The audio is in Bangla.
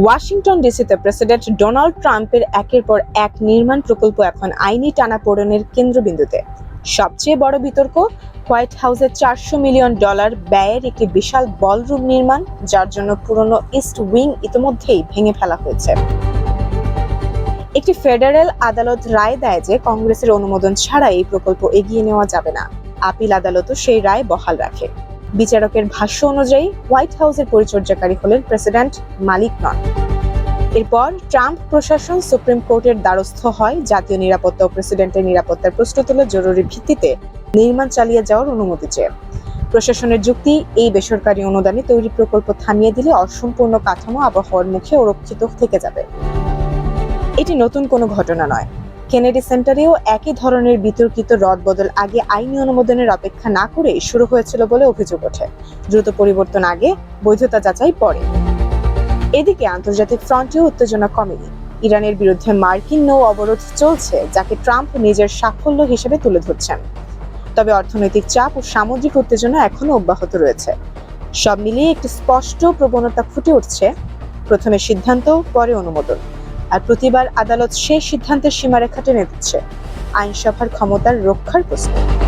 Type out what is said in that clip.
ওয়াশিংটন ডিসিতে প্রেসিডেন্ট ডোনাল্ড ট্রাম্পের একের পর এক নির্মাণ প্রকল্প এখন আইনি টানাপোড়েনের কেন্দ্রবিন্দুতে। সবচেয়ে বড় বিতর্ক, হোয়াইট হাউসে $400 মিলিয়ন ব্যয়ের একটি বিশাল বলরুম নির্মাণ, যার জন্য পুরনো ইস্ট উইং ইতিমধ্যেই ভেঙে ফেলা হয়েছে। একটি ফেডারেল আদালত রায় দেয় যে কংগ্রেসের অনুমোদন ছাড়া এই প্রকল্প এগিয়ে নেওয়া যাবে না। আপিল আদালতও সেই রায় বহাল রাখে। বিচারকের ভাষ্য অনুযায়ী হোয়াইট হাউসের পরিচর্যাকারী হলেন প্রেসিডেন্ট, মালিক নন। এরপর ট্রাম্প প্রশাসন সুপ্রিম কোর্টের দ্বারস্থ হয় জাতীয় নিরাপত্তা ও প্রেসিডেন্টের নিরাপত্তার প্রশ্ন তুলে জরুরি ভিত্তিতে নির্মাণ চালিয়ে যাওয়ার অনুমতি চেয়ে। প্রশাসনের যুক্তি, এই বেসরকারি অনুদানে তৈরি প্রকল্প থামিয়ে দিলে অসম্পূর্ণ কাঠামো আবহাওয়ার মুখে সুরক্ষিত থেকে যাবে। এটি নতুন কোনো ঘটনা নয়। কেনেডি সেন্টারেও একই ধরনের বিতর্কিত রদবদল আগে আইনি অনুমোদনের অপেক্ষা না করেই শুরু হয়েছিল বলে অভিযোগ ওঠে। দ্রুত পরিবর্তন আগে, বৈধতা যাচাই পরে। এদিকে আন্তর্জাতিক ফ্রন্টেও উত্তেজনা কমেনি। ইরানের বিরুদ্ধে মার্কিন নৌ অবরোধ চলছে, যাকে ট্রাম্প নিজের সাফল্য হিসেবে তুলে ধরছেন। তবে অর্থনৈতিক চাপ ও সামুদ্রিক উত্তেজনা এখনো অব্যাহত রয়েছে। সব মিলিয়ে একটি স্পষ্ট প্রবণতা ফুটে উঠছে, প্রথমে সিদ্ধান্ত, পরে অনুমোদন। আর প্রতিবার আদালত সেই সিদ্ধান্তের সীমারেখা টেনে দিচ্ছে, আইনসভার ক্ষমতার রক্ষার প্রশ্নে।